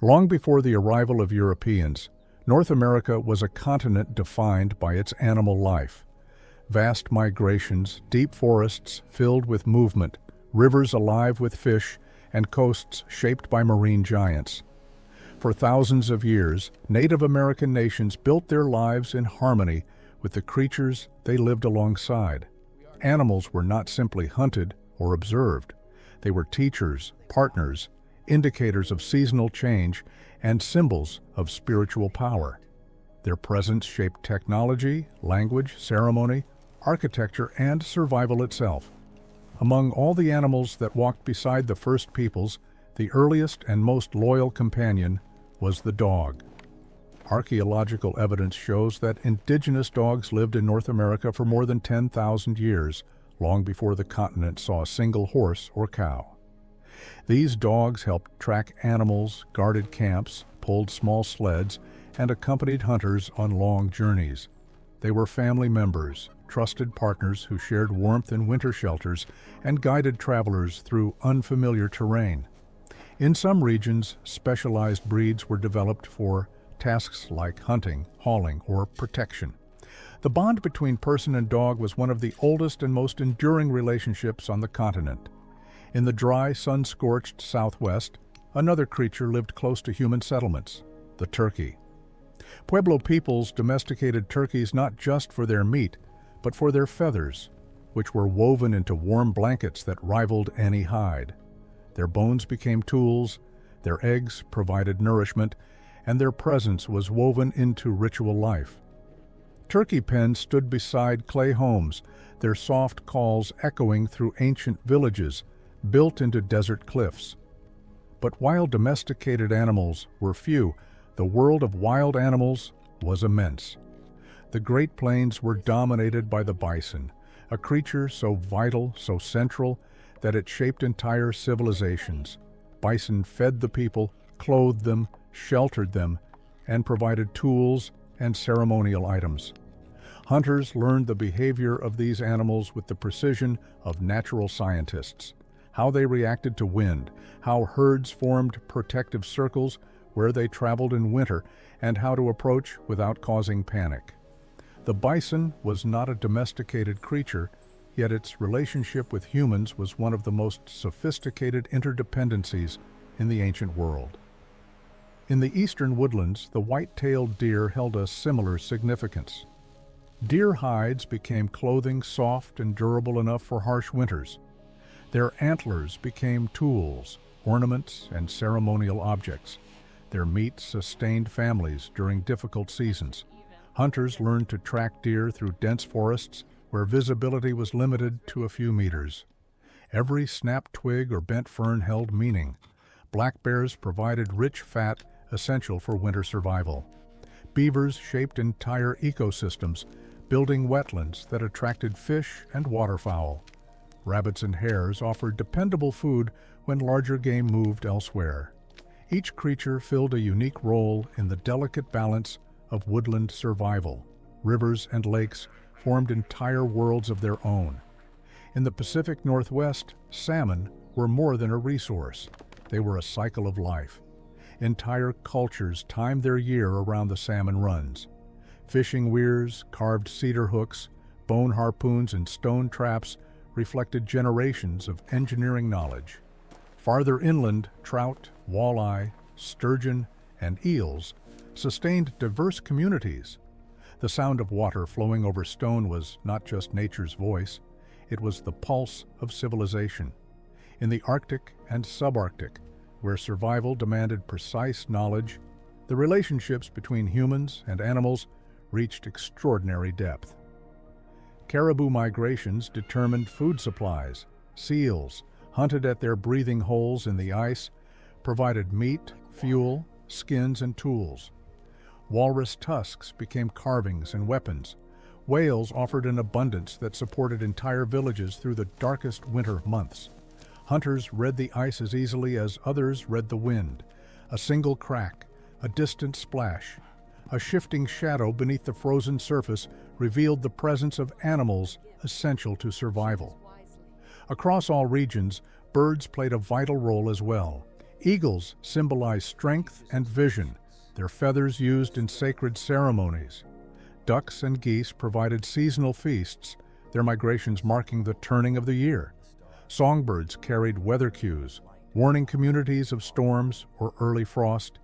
Long before the arrival of Europeans, North America was a continent defined by its animal life. Vast migrations, deep forests filled with movement, rivers alive with fish, and coasts shaped by marine giants. For thousands of years, Native American nations built their lives in harmony with the creatures they lived alongside. Animals were not simply hunted or observed. They were teachers, partners, indicators of seasonal change, and symbols of spiritual power. Their presence shaped technology, language, ceremony, architecture, and survival itself. Among all the animals that walked beside the first peoples, the earliest and most loyal companion was the dog. Archaeological evidence shows that indigenous dogs lived in North America for more than 10,000 years, long before the continent saw a single horse or cow. These dogs helped track animals, guarded camps, pulled small sleds, and accompanied hunters on long journeys. They were family members, trusted partners who shared warmth in winter shelters and guided travelers through unfamiliar terrain. In some regions, specialized breeds were developed for tasks like hunting, hauling, or protection. The bond between person and dog was one of the oldest and most enduring relationships on the continent. In the dry, sun-scorched Southwest, another creature lived close to human settlements, the turkey. Pueblo peoples domesticated turkeys not just for their meat, but for their feathers, which were woven into warm blankets that rivaled any hide. Their bones became tools, their eggs provided nourishment, and their presence was woven into ritual life. Turkey pens stood beside clay homes, their soft calls echoing through ancient villages built into desert cliffs. But while domesticated animals were few, the world of wild animals was immense. The Great Plains were dominated by the bison, a creature so vital, so central, that it shaped entire civilizations. Bison fed the people, clothed them, sheltered them, and provided tools and ceremonial items. Hunters learned the behavior of these animals with the precision of natural scientists. How they reacted to wind, how herds formed protective circles where they traveled in winter, and how to approach without causing panic. The bison was not a domesticated creature, yet its relationship with humans was one of the most sophisticated interdependencies in the ancient world. In the eastern woodlands, the white-tailed deer held a similar significance. Deer hides became clothing soft and durable enough for harsh winters. Their antlers became tools, ornaments, and ceremonial objects. Their meat sustained families during difficult seasons. Hunters learned to track deer through dense forests where visibility was limited to a few meters. Every snapped twig or bent fern held meaning. Black bears provided rich fat essential for winter survival. Beavers shaped entire ecosystems, building wetlands that attracted fish and waterfowl. Rabbits and hares offered dependable food when larger game moved elsewhere. Each creature filled a unique role in the delicate balance of woodland survival. Rivers and lakes formed entire worlds of their own. In the Pacific Northwest, salmon were more than a resource. They were a cycle of life. Entire cultures timed their year around the salmon runs. Fishing weirs, carved cedar hooks, bone harpoons, and stone traps reflected generations of engineering knowledge. Farther inland, trout, walleye, sturgeon, and eels sustained diverse communities. The sound of water flowing over stone was not just nature's voice, it was the pulse of civilization. In the Arctic and subarctic, where survival demanded precise knowledge, the relationships between humans and animals reached extraordinary depth. Caribou migrations determined food supplies. Seals, hunted at their breathing holes in the ice, provided meat, fuel, skins, and tools. Walrus tusks became carvings and weapons. Whales offered an abundance that supported entire villages through the darkest winter months. Hunters read the ice as easily as others read the wind. A single crack, a distant splash, a shifting shadow beneath the frozen surface revealed the presence of animals essential to survival. Across all regions, birds played a vital role as well. Eagles symbolize strength and vision, their feathers used in sacred ceremonies. Ducks and geese provided seasonal feasts, their migrations marking the turning of the year. Songbirds carried weather cues, warning communities of storms or early frost.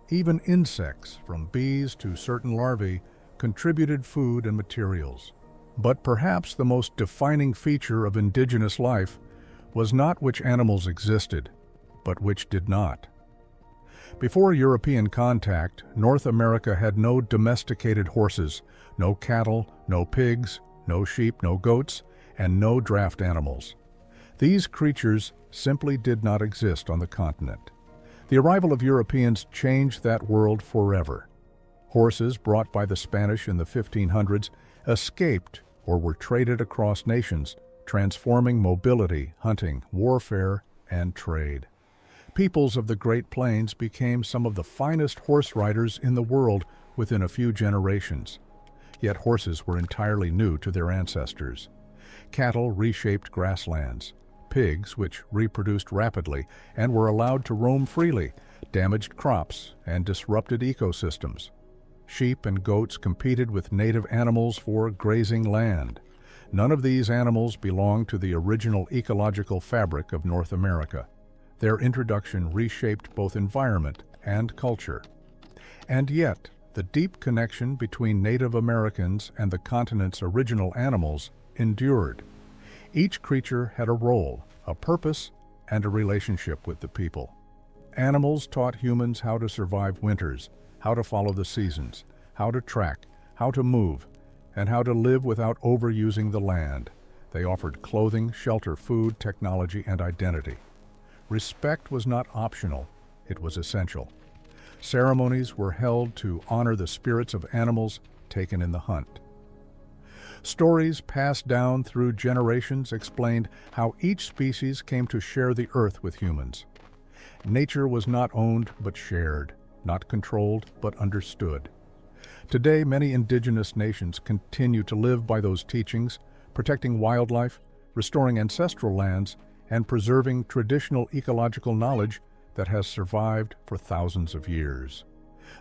Even insects, from bees to certain larvae, contributed food and materials. But perhaps the most defining feature of indigenous life was not which animals existed, but which did not. Before European contact, North America had no domesticated horses, no cattle, no pigs, no sheep, no goats, and no draft animals. These creatures simply did not exist on the continent. The arrival of Europeans changed that world forever. Horses brought by the Spanish in the 1500s escaped or were traded across nations, transforming mobility, hunting, warfare, and trade. Peoples of the Great Plains became some of the finest horse riders in the world within a few generations. Yet horses were entirely new to their ancestors. Cattle reshaped grasslands. Pigs, which reproduced rapidly and were allowed to roam freely, damaged crops and disrupted ecosystems. Sheep and goats competed with native animals for grazing land. None of these animals belonged to the original ecological fabric of North America. Their introduction reshaped both environment and culture. And yet, the deep connection between Native Americans and the continent's original animals endured. Each creature had a role, a purpose, and a relationship with the people. Animals taught humans how to survive winters, how to follow the seasons, how to track, how to move, and how to live without overusing the land. They offered clothing, shelter, food, technology, and identity. Respect was not optional, it was essential. Ceremonies were held to honor the spirits of animals taken in the hunt. Stories passed down through generations explained how each species came to share the earth with humans. Nature was not owned but shared, not controlled but understood. Today, many indigenous nations continue to live by those teachings, protecting wildlife, restoring ancestral lands, and preserving traditional ecological knowledge that has survived for thousands of years.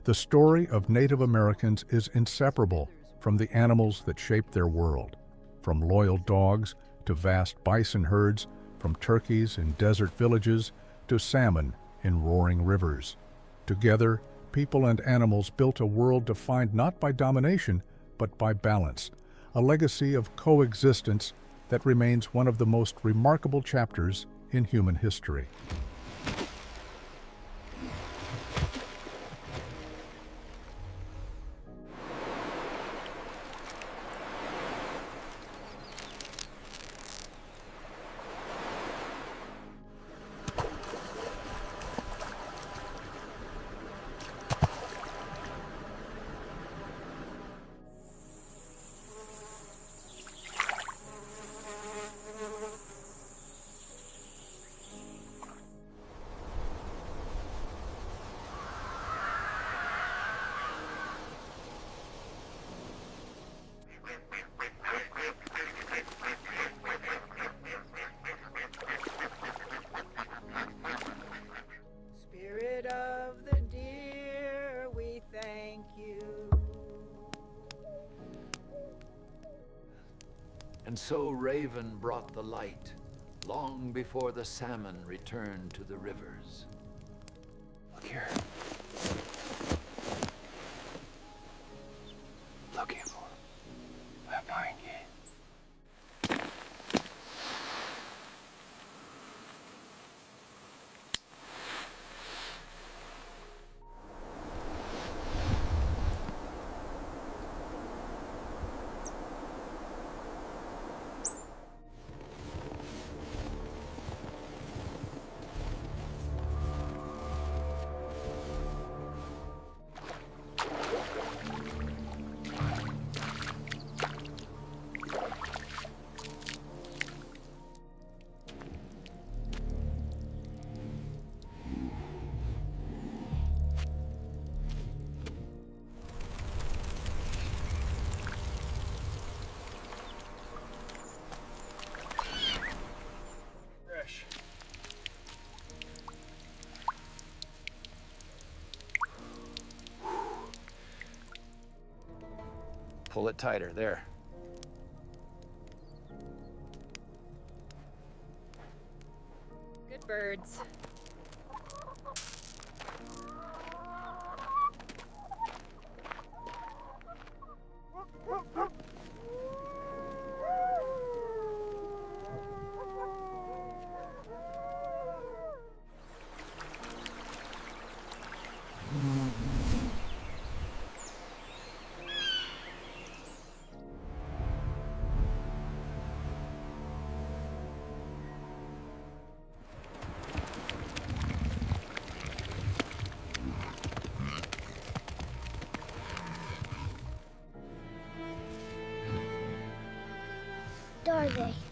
The story of Native Americans is inseparable from the animals that shaped their world, from loyal dogs to vast bison herds, from turkeys in desert villages to salmon in roaring rivers. Together, people and animals built a world defined not by domination, but by balance, a legacy of coexistence that remains one of the most remarkable chapters in human history. And so Raven brought the light, long before the salmon returned to the rivers. Look here. Looking for that pine gate. Pull it tighter, there. Good birds. What are they?